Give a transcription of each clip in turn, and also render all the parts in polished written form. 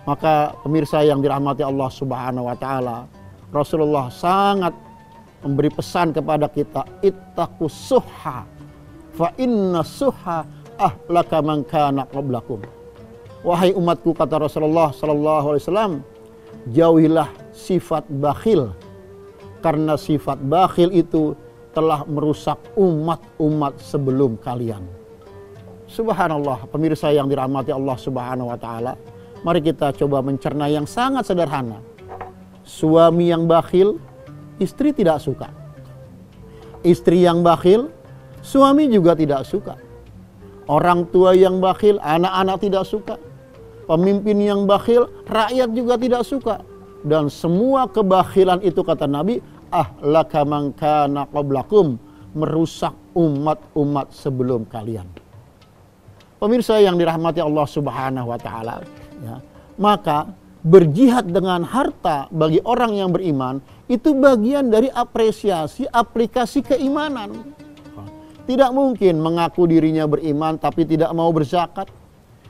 Maka pemirsa yang dirahmati Allah Subhanahu wa taala, Rasulullah sangat memberi pesan kepada kita, ittaqus suhha fa inna suhha ahlaka man kana qablakum. Wahai umatku, kata Rasulullah sallallahu alaihi wasallam, jauhilah sifat bakhil, karena sifat bakhil itu telah merusak umat-umat sebelum kalian. Subhanallah, pemirsa yang dirahmati Allah Subhanahu wa taala, mari kita coba mencerna yang sangat sederhana. Suami yang bakhil, istri tidak suka. Istri yang bakhil, suami juga tidak suka. Orang tua yang bakhil, anak-anak tidak suka. Pemimpin yang bakhil, rakyat juga tidak suka. Dan semua kebakhilan itu, kata Nabi, ahlaka man kana qablakum, merusak umat-umat sebelum kalian. Pemirsa yang dirahmati Allah Subhanahu wa taala, ya, maka berjihad dengan harta bagi orang yang beriman itu bagian dari apresiasi aplikasi keimanan. Tidak mungkin mengaku dirinya beriman tapi tidak mau berzakat.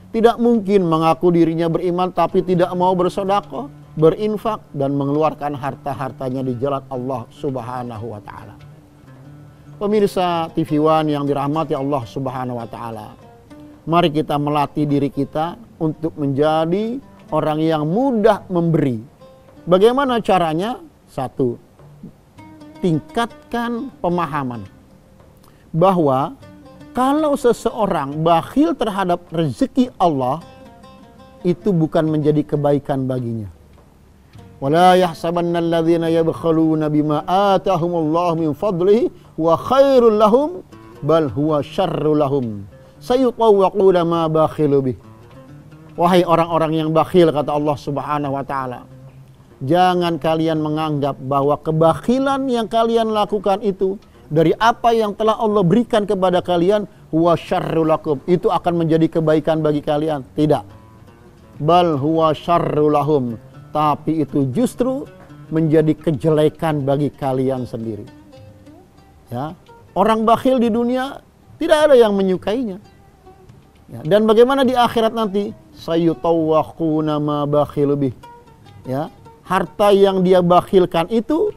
Tidak mungkin mengaku dirinya beriman tapi tidak mau bersedekah, berinfak dan mengeluarkan harta-hartanya di jalan Allah Subhanahu wa taala. Pemirsa TV One yang dirahmati Allah Subhanahu wa taala, mari kita melatih diri kita untuk menjadi orang yang mudah memberi. Bagaimana caranya? Satu, tingkatkan pemahaman bahwa kalau seseorang bakhil terhadap rezeki Allah, itu bukan menjadi kebaikan baginya. Wala yahsabanna alladhina yabkhaluna bima atahumullahu min fadlihi wa khairul lahum bal huwa syarrul lahum sayutawwaquna ma bakhilu bih. Wahai orang-orang yang bakhil, kata Allah Subhanahu wa taala, jangan kalian menganggap bahwa kebakhilan yang kalian lakukan itu dari apa yang telah Allah berikan kepada kalian, huwa syarrul lakum, itu akan menjadi kebaikan bagi kalian. Tidak. Bal huwa syarrul lahum, tapi itu justru menjadi kejelekan bagi kalian sendiri. Ya, orang bakhil di dunia tidak ada yang menyukainya. Ya, dan bagaimana di akhirat nanti? Sayutawwaquna ma bakhilu bih. Ya, harta yang dia bakhilkan itu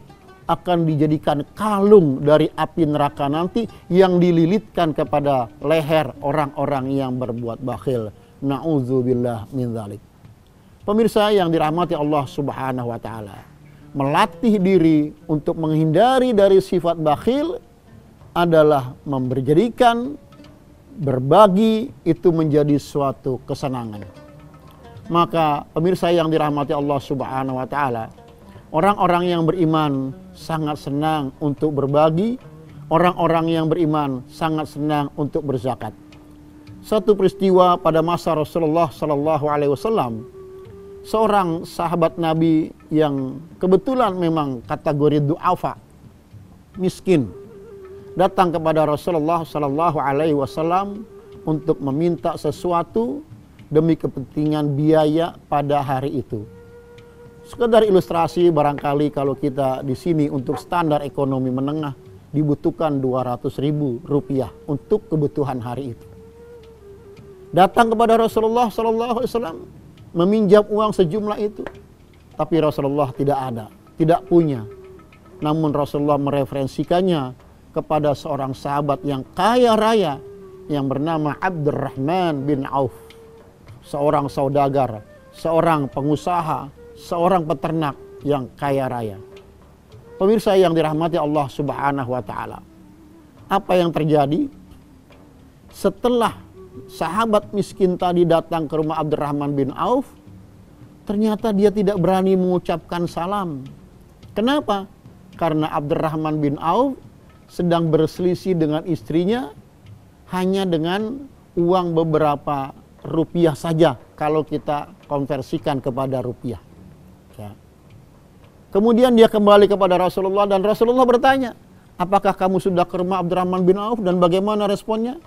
akan dijadikan kalung dari api neraka nanti yang dililitkan kepada leher orang-orang yang berbuat bakhil. Na'udzubillah min dzalik. Pemirsa yang dirahmati Allah Subhanahu wa taala, melatih diri untuk menghindari dari sifat bakhil adalah menjadikan berbagi itu menjadi suatu kesenangan. Maka pemirsa yang dirahmati Allah Subhanahu wa taala, orang-orang yang beriman sangat senang untuk berbagi, orang-orang yang beriman sangat senang untuk berzakat. Satu peristiwa pada masa Rasulullah sallallahu alaihi wasallam, seorang sahabat Nabi yang kebetulan memang kategori du'afa, miskin, datang kepada Rasulullah sallallahu alaihi wasallam untuk meminta sesuatu demi kepentingan biaya pada hari itu. Sekedar ilustrasi, barangkali kalau kita di sini untuk standar ekonomi menengah dibutuhkan 200.000 rupiah untuk kebutuhan hari itu. Datang kepada Rasulullah sallallahu alaihi wasallam meminjam uang sejumlah itu. Tapi Rasulullah tidak ada, tidak punya. Namun Rasulullah mereferensikannya kepada seorang sahabat yang kaya raya yang bernama Abdurrahman bin Auf. Seorang saudagar, seorang pengusaha, seorang peternak yang kaya raya. Pemirsa yang dirahmati Allah Subhanahu wa taala, apa yang terjadi? Setelah sahabat miskin tadi datang ke rumah Abdurrahman bin Auf, ternyata dia tidak berani mengucapkan salam. Kenapa? Karena Abdurrahman bin Auf sedang berselisih dengan istrinya hanya dengan uang beberapa rupiah saja kalau kita konversikan kepada rupiah. Ya. Kemudian dia kembali kepada Rasulullah dan Rasulullah bertanya, apakah kamu sudah ke rumah Abdurrahman bin Auf dan bagaimana responnya?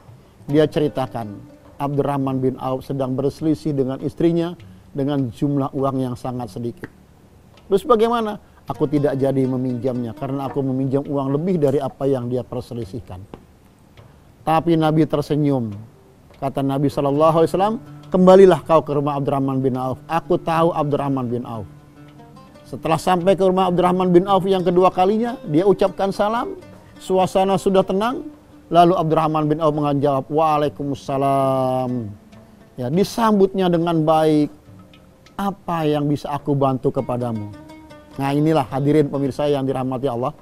Dia ceritakan, Abdurrahman bin Auf sedang berselisih dengan istrinya dengan jumlah uang yang sangat sedikit. Terus bagaimana? Aku tidak jadi meminjamnya karena aku meminjam uang lebih dari apa yang dia perselisihkan. Tapi Nabi tersenyum. Kata Nabi SAW, kembalilah kau ke rumah Abdurrahman bin Auf. Aku tahu Abdurrahman bin Auf. Setelah sampai ke rumah Abdurrahman bin Auf yang kedua kalinya, dia ucapkan salam, suasana sudah tenang, lalu Abdurrahman bin Auf menjawab, Waalaikumsalam. Ya, disambutnya dengan baik. Apa yang bisa aku bantu kepadamu? Nah, inilah hadirin pemirsa yang dirahmati Allah.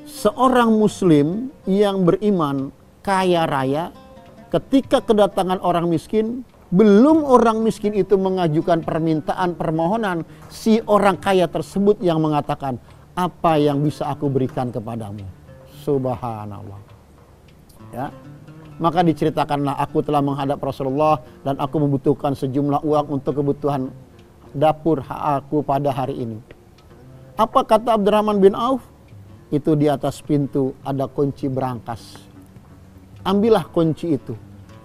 Seorang muslim yang beriman, kaya raya, ketika kedatangan orang miskin, belum orang miskin itu mengajukan permintaan permohonan, si orang kaya tersebut yang mengatakan, apa yang bisa aku berikan kepadamu? Subhanallah. Ya. Maka diceritakanlah, aku telah menghadap Rasulullah dan aku membutuhkan sejumlah uang untuk kebutuhan dapur aku pada hari ini. Apa kata Abdurrahman bin Auf? Itu di atas pintu ada kunci berangkas. Ambillah kunci itu,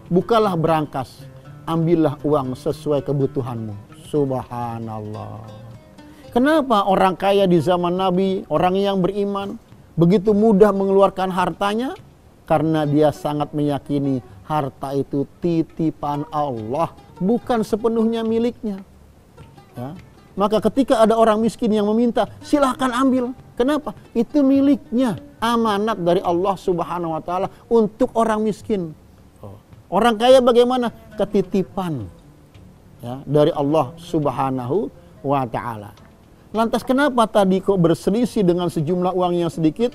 bukalah berangkas, ambillah uang sesuai kebutuhanmu. Subhanallah. Kenapa orang kaya di zaman Nabi, orang yang beriman, begitu mudah mengeluarkan hartanya? Karena dia sangat meyakini harta itu titipan Allah, bukan sepenuhnya miliknya. Ya. Maka ketika ada orang miskin yang meminta, silahkan ambil. Kenapa? Itu miliknya, amanat dari Allah Subhanahu wa Ta'ala untuk orang miskin. Orang kaya bagaimana? Ketitipan, ya, dari Allah Subhanahu wa Ta'ala. Lantas kenapa tadi kok berselisih dengan sejumlah uang yang sedikit?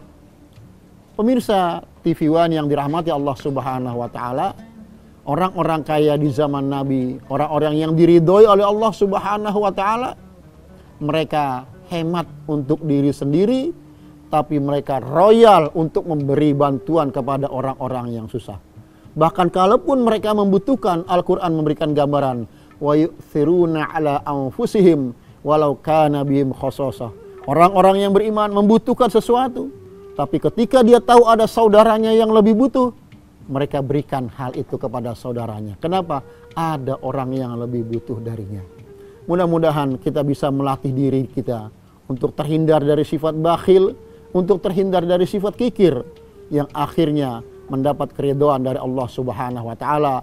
Pemirsa TV One yang dirahmati Allah Subhanahu wa Ta'ala, orang-orang kaya di zaman Nabi, orang-orang yang diridhoi oleh Allah Subhanahu wa Ta'ala, mereka hemat untuk diri sendiri, tapi mereka royal untuk memberi bantuan kepada orang-orang yang susah. Bahkan kalaupun mereka membutuhkan, Al-Quran memberikan gambaran, wa yu'thiruna ala anfusihim walau kana bihim khasasah. Orang-orang yang beriman membutuhkan sesuatu, tapi ketika dia tahu ada saudaranya yang lebih butuh, mereka berikan hal itu kepada saudaranya. Kenapa? Ada orang yang lebih butuh darinya. Mudah-mudahan kita bisa melatih diri kita untuk terhindar dari sifat bakhil, untuk terhindar dari sifat kikir, yang akhirnya mendapat keridhaan dari Allah Subhanahu wa Ta'ala.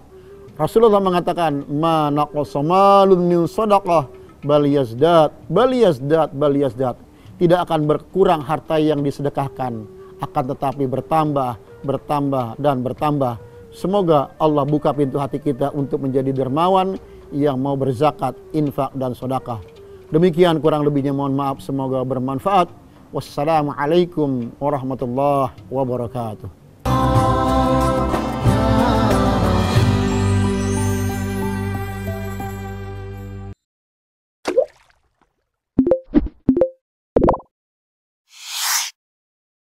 Rasulullah mengatakan, ma naqasa malun min shadaqah bal yazdad, bal yazdad, bal yazdad. Tidak akan berkurang harta yang disedekahkan, akan tetapi bertambah, bertambah, dan bertambah. Semoga Allah buka pintu hati kita untuk menjadi dermawan yang mau berzakat, infak, dan sedekah. Demikian kurang lebihnya mohon maaf, semoga bermanfaat. Wassalamualaikum warahmatullahi wabarakatuh.